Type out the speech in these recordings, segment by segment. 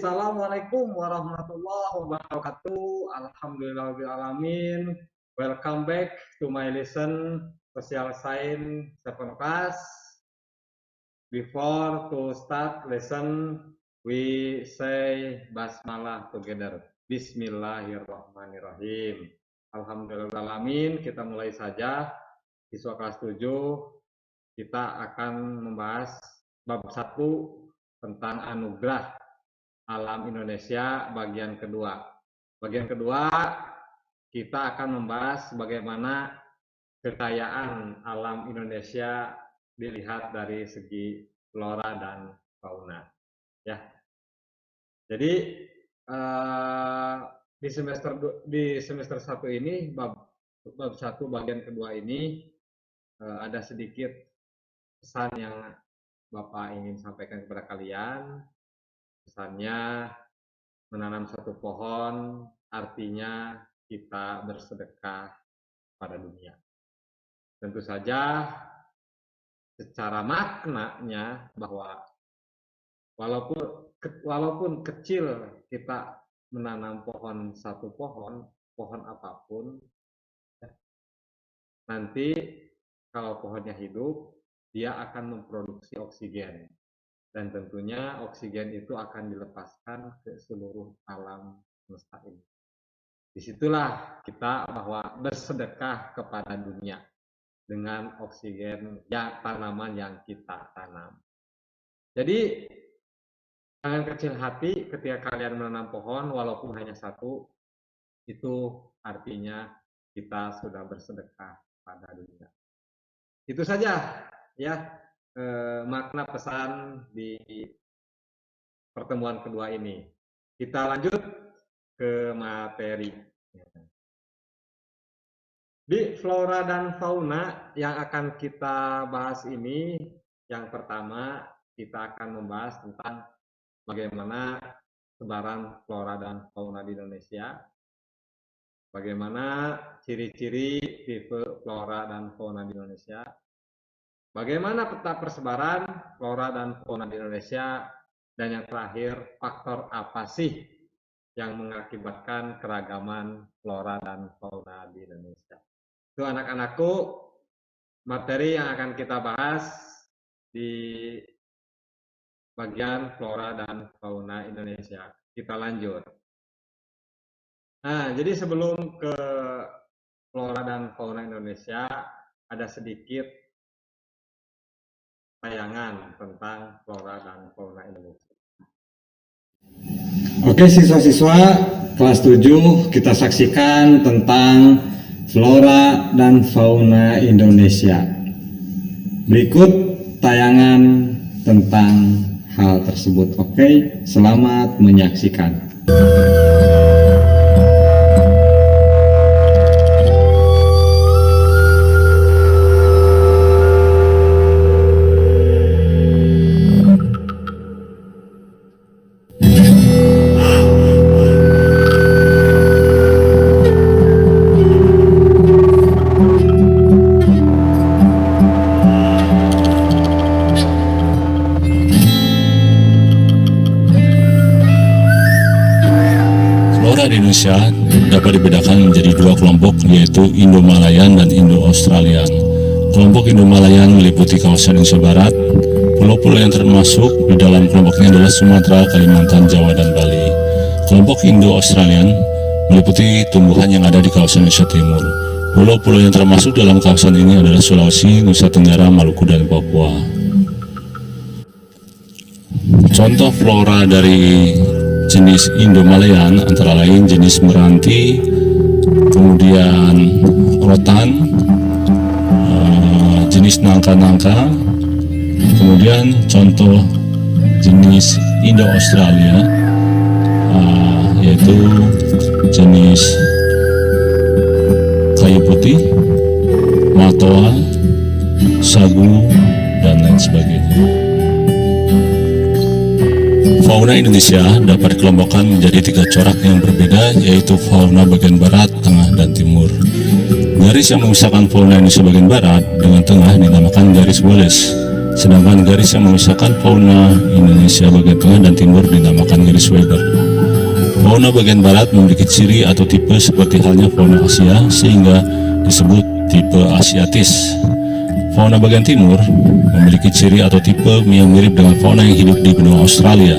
Assalamualaikum warahmatullahi wabarakatuh. Alhamdulillahirrahmanirrahim. Welcome back to my lesson Social Science 7 class. Before to start lesson, we say basmalah together. Bismillahirrahmanirrahim. Alhamdulillahirrahmanirrahim. Kita mulai saja. Siswa kelas 7, kita akan membahas bab 1 tentang anugerah alam Indonesia bagian kedua. Bagian kedua, kita akan membahas bagaimana kekayaan alam Indonesia dilihat dari segi flora dan fauna. Ya. Jadi di semester 1 ini bab 1 bagian kedua ini ada sedikit pesan yang Bapak ingin sampaikan kepada kalian. Pesannya, menanam satu pohon artinya kita bersedekah pada dunia. Tentu saja secara maknanya bahwa walaupun kecil kita menanam satu pohon apapun, nanti kalau pohonnya hidup, dia akan memproduksi oksigen. Dan tentunya oksigen itu akan dilepaskan ke seluruh alam semesta ini. Disitulah kita bahwa bersedekah kepada dunia dengan oksigen tanaman yang kita tanam. Jadi jangan kecil hati ketika kalian menanam pohon walaupun hanya satu, itu artinya kita sudah bersedekah pada dunia. Itu saja ya. Makna pesan di pertemuan kedua ini. Kita lanjut ke materi. Di flora dan fauna yang akan kita bahas ini, yang pertama kita akan membahas tentang bagaimana sebaran flora dan fauna di Indonesia, bagaimana ciri-ciri tipe flora dan fauna di Indonesia, bagaimana peta persebaran flora dan fauna di Indonesia, dan yang terakhir, faktor apa sih yang mengakibatkan keragaman flora dan fauna di Indonesia. Itu anak-anakku, materi yang akan kita bahas di bagian flora dan fauna Indonesia. Kita lanjut. Nah, jadi sebelum ke flora dan fauna Indonesia, ada sedikit tayangan tentang flora dan fauna Indonesia. Oke siswa-siswa kelas 7, kita saksikan tentang flora dan fauna Indonesia. Berikut tayangan tentang hal tersebut. Oke, selamat menyaksikan. Flora di Indonesia dapat dibedakan menjadi dua kelompok, yaitu Indo-Malayan dan Indo-Australian. Kelompok Indo-Malayan meliputi kawasan Indonesia Barat. Pulau-pulau yang termasuk di dalam kelompoknya adalah Sumatera, Kalimantan, Jawa, dan Bali. Kelompok Indo-Australian meliputi tumbuhan yang ada di kawasan Indonesia Timur. Pulau-pulau yang termasuk dalam kawasan ini adalah Sulawesi, Nusa Tenggara, Maluku, dan Papua. Contoh flora dari jenis Indo-Malayan antara lain jenis meranti, kemudian rotan, jenis nangka-nangka, kemudian contoh jenis Indo-Australia yaitu jenis kayu putih, matoa, sagu, dan lain sebagainya. Fauna Indonesia dapat dikelompokkan menjadi 3 corak yang berbeda, yaitu fauna bagian barat, tengah, dan timur. Garis yang memisahkan fauna Indonesia bagian barat dengan tengah dinamakan garis Wallace, sedangkan garis yang memisahkan fauna Indonesia bagian tengah dan timur dinamakan garis Weber. Fauna bagian barat memiliki ciri atau tipe seperti halnya fauna Asia sehingga disebut tipe Asiatis. Fauna bagian timur memiliki ciri atau tipe yang mirip dengan fauna yang hidup di benua Australia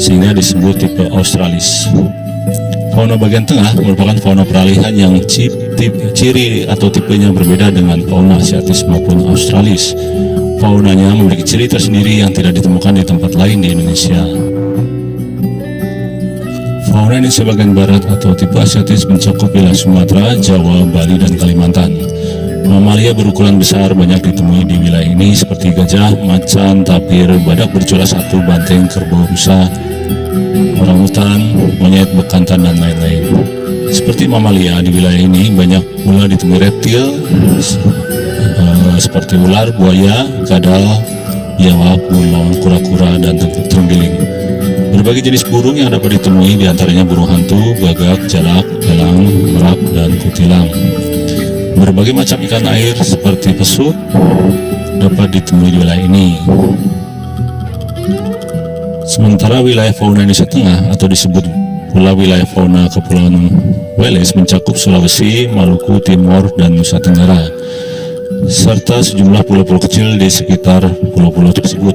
sehingga disebut tipe Australis. Fauna bagian tengah merupakan fauna peralihan yang ciri atau tipenya berbeda dengan fauna Asiatis maupun Australis. Faunanya memiliki ciri tersendiri yang tidak ditemukan di tempat lain di Indonesia. Fauna Indonesia bagian barat atau tipe Asiatis mencakup wilayah Sumatera, Jawa, Bali, dan Kalimantan. Mamalia berukuran besar banyak ditemui di wilayah ini seperti gajah, macan, tapir, badak bercula satu, banteng, kerbau, rusa, orangutan, monyet, bekantan, dan lain-lain. Seperti mamalia di wilayah ini banyak pula ditemui reptil seperti ular, buaya, kadal, biawak, burung, kura-kura, dan terenggiling. Berbagai jenis burung yang dapat ditemui diantaranya burung hantu, gagak, jalak, elang, merak, dan kutilang. Berbagai macam ikan air seperti pesut dapat ditemui di wilayah ini. Sementara wilayah fauna Indonesia Tengah atau disebut pula wilayah fauna Kepulauan Wallace mencakup Sulawesi, Maluku, Timor, dan Nusa Tenggara, serta sejumlah pulau-pulau kecil di sekitar pulau-pulau tersebut.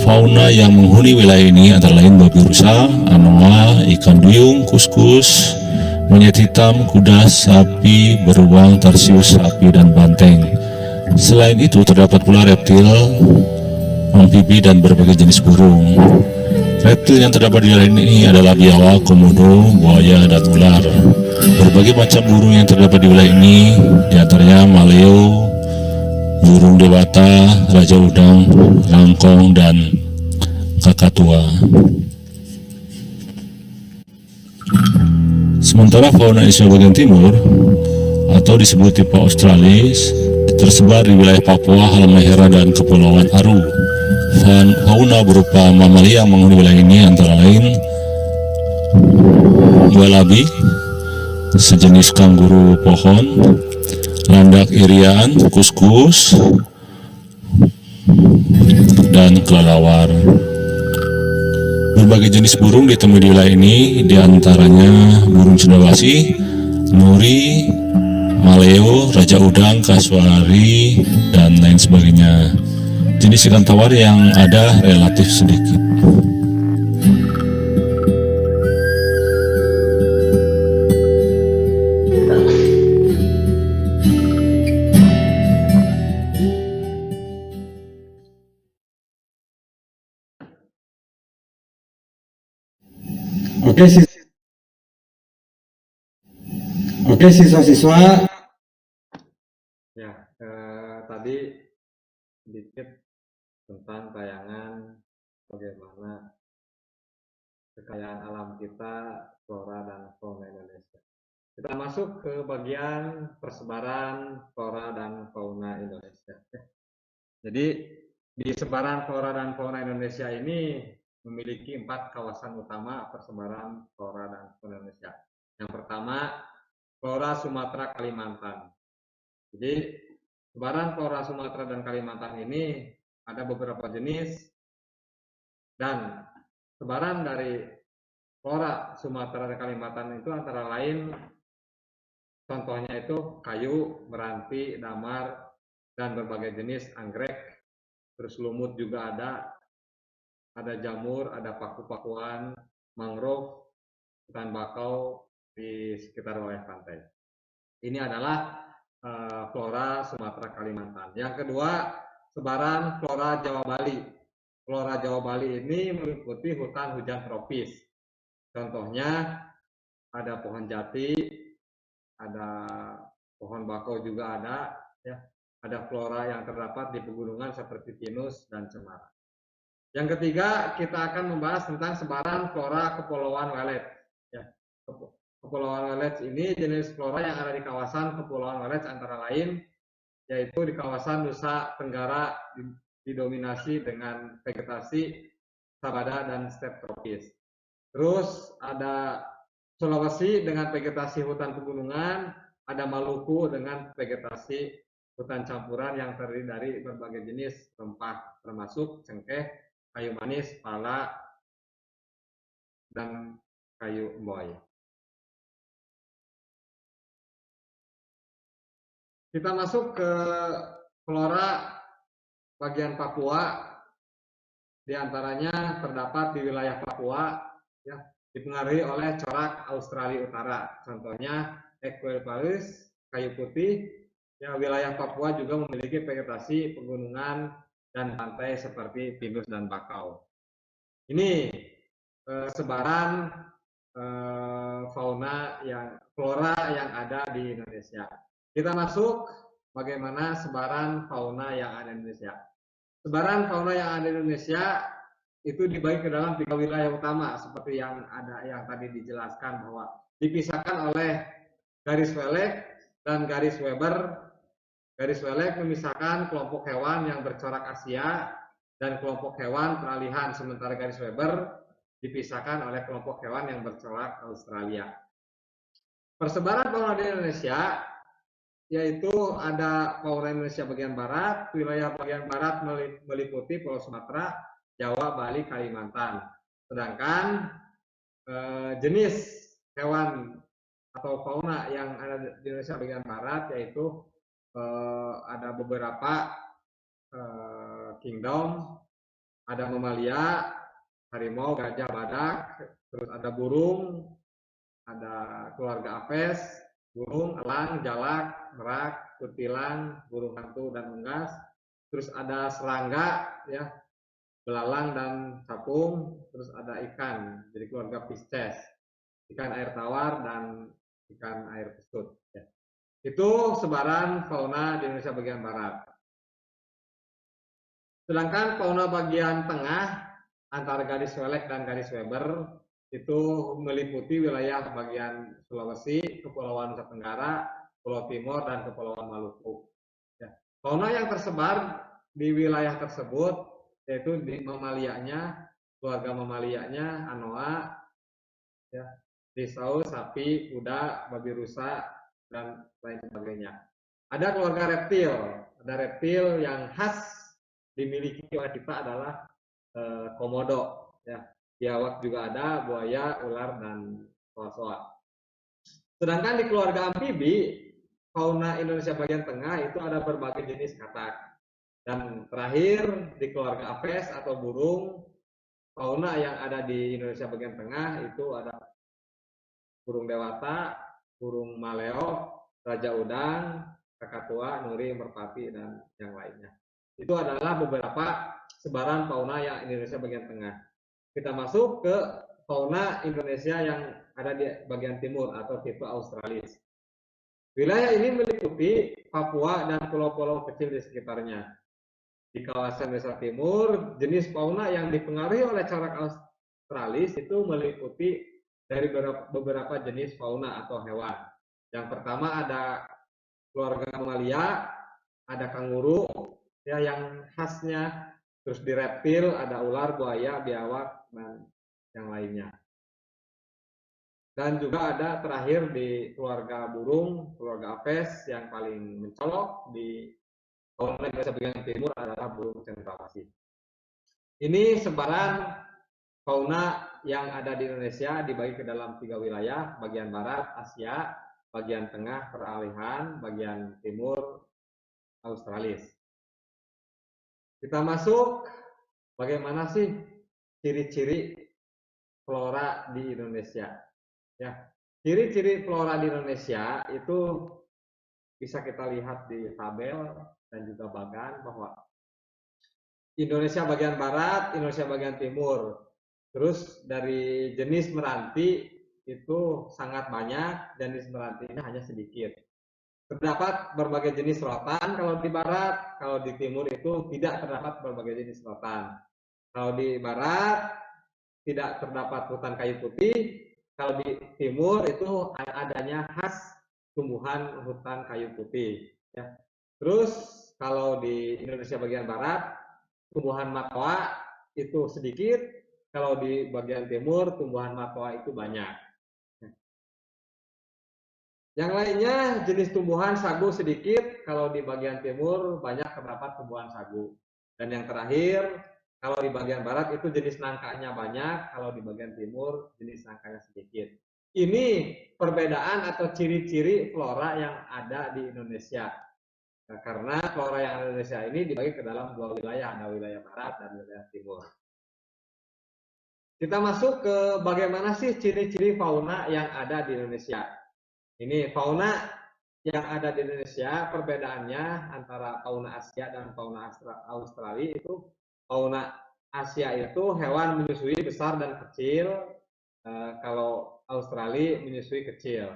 Fauna yang menghuni wilayah ini antara lain babi rusa, anoa, ikan duyung, kuskus, monyet hitam, kuda, sapi, beruang, tarsius, sapi, dan banteng. Selain itu terdapat pula reptil, amfibi, dan berbagai jenis burung. Reptil yang terdapat di wilayah ini adalah biawak, komodo, buaya, dan ular. Berbagai macam burung yang terdapat di wilayah ini diantaranya maleo, burung dewata, raja udang, rangkong, dan kakatua. Sementara fauna Asia bagian timur atau disebut tipe Australis tersebar di wilayah Papua, Halmahera, dan Kepulauan Aru. Fauna berupa mamalia yang menghuni wilayah ini antara lain walabi, sejenis kanguru pohon, landak irian, kuskus, dan kelelawar. Berbagai jenis burung ditemui di wilayah ini, diantaranya burung cendrawasih, nuri, maleo, raja udang, kasuari, dan lain sebagainya. Jenis ikan tawar yang ada relatif sedikit. Oke siswa-siswa, Ya, tadi sedikit tentang tayangan bagaimana kekayaan alam kita, flora dan fauna Indonesia. Kita masuk ke bagian persebaran flora dan fauna Indonesia. Jadi di sebaran flora dan fauna Indonesia ini memiliki 4 kawasan utama persebaran flora dan fauna Indonesia. Yang pertama, flora Sumatera Kalimantan. Jadi sebaran flora Sumatera dan Kalimantan ini ada beberapa jenis, dan sebaran dari flora Sumatera dan Kalimantan itu antara lain contohnya itu kayu, meranti, damar, dan berbagai jenis anggrek. Terus lumut juga ada jamur, ada paku-pakuan, mangrove, hutan bakau di sekitar wilayah pantai. Ini adalah flora Sumatera Kalimantan. Yang kedua, sebaran flora Jawa Bali. Flora Jawa Bali ini meliputi hutan hujan tropis. Contohnya ada pohon jati, ada pohon bakau juga ada, ya. Ada flora yang terdapat di pegunungan seperti pinus dan cemara. Yang ketiga, kita akan membahas tentang sebaran flora Kepulauan Walet. Ya. Kepulauan Walet ini jenis flora yang ada di kawasan Kepulauan Walet antara lain yaitu di kawasan Nusa Tenggara didominasi dengan vegetasi sabana dan step tropis. Terus ada Sulawesi dengan vegetasi hutan pegunungan, ada Maluku dengan vegetasi hutan campuran yang terdiri dari berbagai jenis rempah termasuk cengkeh, kayu manis, pala, dan kayu emboy. Kita masuk ke flora bagian Papua, di antaranya terdapat di wilayah Papua ya, dipengaruhi oleh corak Australia Utara. Contohnya Equinox, kayu putih. Ya, wilayah Papua juga memiliki vegetasi pegunungan dan pantai seperti pinus dan bakau. Ini sebaran flora yang ada di Indonesia. Kita masuk bagaimana sebaran fauna yang ada di Indonesia. Sebaran fauna yang ada di Indonesia itu dibagi ke dalam 3 wilayah utama seperti yang tadi dijelaskan, bahwa dipisahkan oleh garis Welek dan garis Weber. Garis Welek memisahkan kelompok hewan yang bercorak Asia dan kelompok hewan peralihan, sementara garis Weber dipisahkan oleh kelompok hewan yang bercorak Australia. Persebaran fauna di Indonesia yaitu ada fauna Indonesia bagian barat. Wilayah bagian barat meliputi Pulau Sumatera, Jawa, Bali, Kalimantan. Sedangkan jenis hewan atau fauna yang ada di Indonesia bagian barat yaitu ada beberapa kingdom, ada mamalia, harimau, gajah, badak, terus ada burung, ada keluarga apes, burung, elang, jalak, merak, kutilang, burung hantu, dan unggas. Terus ada serangga, ya, belalang dan capung. Terus ada ikan, jadi keluarga Pisces, ikan air tawar dan ikan air pesut. Ya. Itu sebaran fauna di Indonesia bagian barat. Sedangkan fauna bagian tengah antara garis Welek dan garis Weber itu meliputi wilayah bagian Sulawesi, Kepulauan Nusa Tenggara, Pulau Timur, dan Kepulauan Maluku. Ya. Fauna yang tersebar di wilayah tersebut yaitu di mamalianya, keluarga mamalianya, anoa, ya, risau, sapi, kuda, babi rusa, dan lain sebagainya. Ada keluarga reptil. Ada reptil yang khas dimiliki oleh kita adalah komodo. Ya. Biawak juga ada, buaya, ular, dan soa-soa. Sedangkan di keluarga amfibi, fauna Indonesia bagian tengah itu ada berbagai jenis katak. Dan terakhir di keluarga apes atau burung, fauna yang ada di Indonesia bagian tengah itu ada burung dewata, burung maleo, raja udang, kakatua, nuri, merpati, dan yang lainnya. Itu adalah beberapa sebaran fauna yang Indonesia bagian tengah. Kita masuk ke fauna Indonesia yang ada di bagian timur atau tipe Australis. Wilayah ini meliputi Papua dan pulau-pulau kecil di sekitarnya. Di kawasan Indonesia Timur, jenis fauna yang dipengaruhi oleh corak Australis itu meliputi dari beberapa jenis fauna atau hewan. Yang pertama ada keluarga mamalia, ada kanguru, ya, yang khasnya. Terus di reptil ada ular, buaya, biawak, dan yang lainnya. Dan juga ada terakhir di keluarga burung, keluarga apes, yang paling mencolok di fauna Indonesia bagian timur adalah burung cendrawasih. Ini sebaran fauna yang ada di Indonesia dibagi ke dalam 3 wilayah, bagian barat Asia, bagian tengah peralihan, bagian timur Australis. Kita masuk bagaimana sih ciri-ciri flora di Indonesia. Ya, ciri-ciri flora di Indonesia itu bisa kita lihat di tabel dan juga bagan, bahwa Indonesia bagian barat, Indonesia bagian timur. Terus dari jenis meranti itu sangat banyak, jenis meranti ini hanya sedikit. Terdapat berbagai jenis rotan kalau di barat, kalau di timur itu tidak terdapat berbagai jenis rotan. Kalau di barat tidak terdapat hutan kayu putih, kalau di timur itu adanya khas tumbuhan hutan kayu putih. Ya. Terus kalau di Indonesia bagian barat tumbuhan matoa itu sedikit, kalau di bagian timur tumbuhan matoa itu banyak. Yang lainnya jenis tumbuhan sagu sedikit, kalau di bagian timur banyak terdapat tumbuhan sagu. Dan yang terakhir, kalau di bagian barat itu jenis nangkanya banyak, kalau di bagian timur jenis nangkanya sedikit. Ini perbedaan atau ciri-ciri flora yang ada di Indonesia. Nah, karena flora yang ada di Indonesia ini dibagi ke dalam dua wilayah, ada wilayah barat dan wilayah timur. Kita masuk ke bagaimana sih ciri-ciri fauna yang ada di Indonesia. Ini fauna yang ada di Indonesia, perbedaannya antara fauna Asia dan fauna Australia itu, fauna Asia itu hewan menyusui besar dan kecil, kalau Australia menyusui kecil.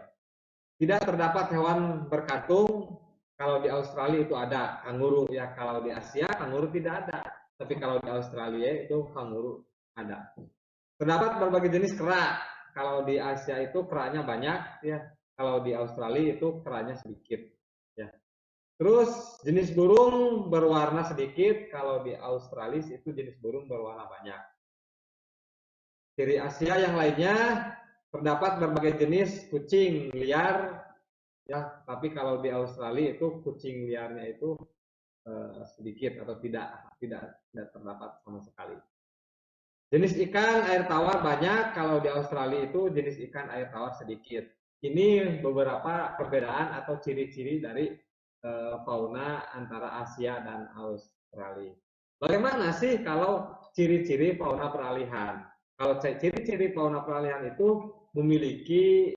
Tidak terdapat hewan berkantung, kalau di Australia itu ada kanguru, ya kalau di Asia kanguru tidak ada, tapi kalau di Australia itu kanguru ada. Terdapat berbagai jenis kera. Kalau di Asia itu keranya banyak, ya. Kalau di Australia itu keranya sedikit, ya. Terus jenis burung berwarna sedikit. Kalau di Australia itu jenis burung berwarna banyak. Ciri Asia yang lainnya terdapat berbagai jenis kucing liar, ya. Tapi kalau di Australia itu kucing liarnya itu sedikit atau tidak terdapat sama sekali. Jenis ikan air tawar banyak, kalau di Australia itu jenis ikan air tawar sedikit. Ini beberapa perbedaan atau ciri-ciri dari fauna antara Asia dan Australia. Bagaimana sih kalau ciri-ciri fauna peralihan? Kalau ciri-ciri fauna peralihan itu memiliki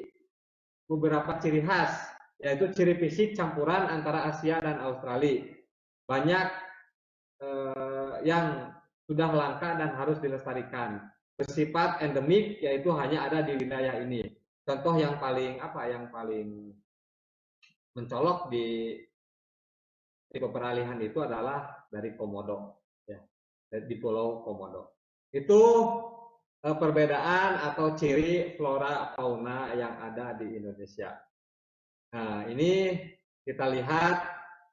beberapa ciri khas, yaitu ciri fisik campuran antara Asia dan Australia. Banyak yang sudah langka dan harus dilestarikan. Bersifat endemik, yaitu hanya ada di wilayah ini. Contoh yang paling mencolok di tipe peralihan itu adalah dari Komodo, ya, di Pulau Komodo. Itu perbedaan atau ciri flora fauna yang ada di Indonesia. Nah, ini kita lihat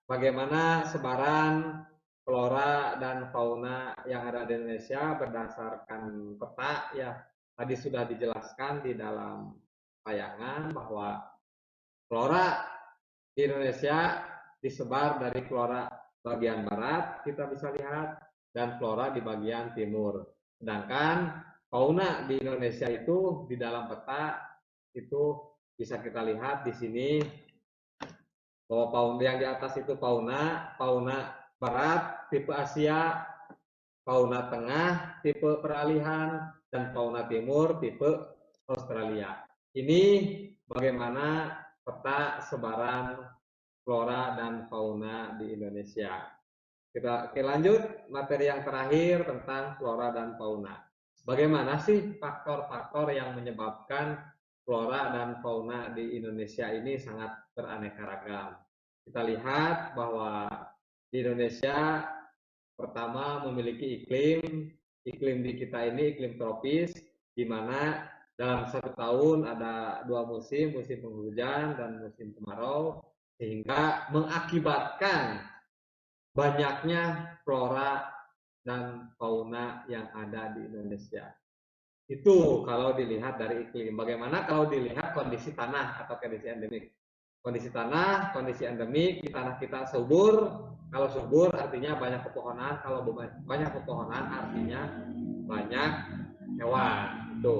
bagaimana sebaran flora dan fauna yang ada di Indonesia berdasarkan peta, ya. Tadi sudah dijelaskan di dalam tayangan bahwa flora di Indonesia disebar dari flora bagian barat, kita bisa lihat, dan flora di bagian timur. Sedangkan fauna di Indonesia itu di dalam peta itu bisa kita lihat di sini bahwa fauna yang di atas itu fauna barat tipe Asia, fauna tengah tipe peralihan, dan fauna timur tipe Australia. Ini bagaimana peta sebaran flora dan fauna di Indonesia. Kita lanjut materi yang terakhir tentang flora dan fauna. Bagaimana sih faktor-faktor yang menyebabkan flora dan fauna di Indonesia ini sangat beraneka ragam? Kita lihat bahwa di Indonesia pertama memiliki iklim di kita ini iklim tropis, di mana dalam satu tahun ada dua musim penghujan dan musim kemarau, sehingga mengakibatkan banyaknya flora dan fauna yang ada di Indonesia. Itu kalau dilihat dari iklim. Bagaimana kalau dilihat kondisi tanah atau kondisi endemik? Kondisi tanah, kondisi endemik, di tanah kita subur. Kalau subur artinya banyak pepohonan. Kalau banyak pepohonan artinya banyak hewan. Itu.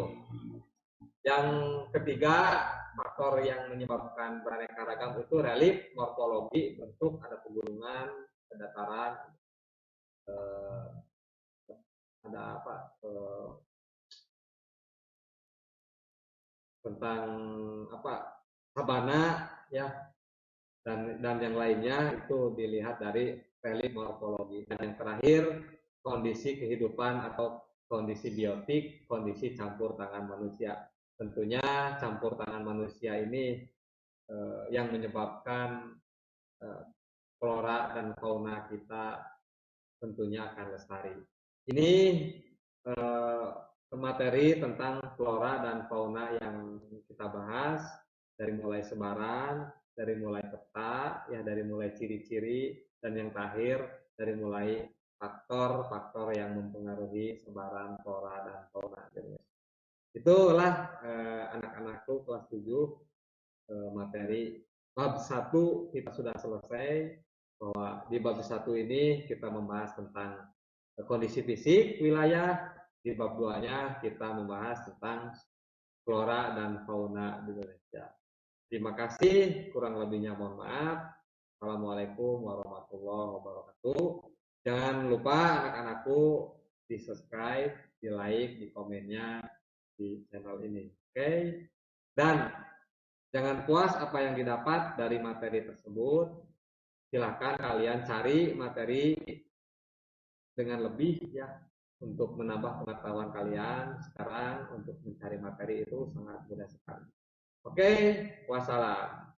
Yang ketiga, faktor yang menyebabkan beraneka ragam itu relief, morfologi, bentuk, ada pegunungan, ada dataran, ada apa, tentang apa, sabana, ya, dan yang lainnya itu dilihat dari relief morfologi. Dan yang terakhir, kondisi kehidupan atau kondisi biotik, kondisi campur tangan manusia. Tentunya campur tangan manusia ini yang menyebabkan flora dan fauna kita tentunya akan lestari. Ini materi tentang flora dan fauna yang kita bahas, dari mulai sebaran, dari mulai peta, ya, dari mulai ciri-ciri, dan yang terakhir dari mulai faktor-faktor yang mempengaruhi sebaran flora dan fauna. Itulah anak-anakku kelas 7 materi bab 1 kita sudah selesai, bahwa di bab 1 ini kita membahas tentang kondisi fisik wilayah, di bab 2-nya kita membahas tentang flora dan fauna di Indonesia. Terima kasih, kurang lebihnya mohon maaf. Assalamualaikum warahmatullahi wabarakatuh. Jangan lupa anak-anakku di subscribe, di like, di komennya di channel ini. Oke? Dan jangan puas apa yang didapat dari materi tersebut. Silakan kalian cari materi dengan lebih ya, untuk menambah pengetahuan kalian. Sekarang untuk mencari materi itu sangat mudah sekali. Oke, wassalam.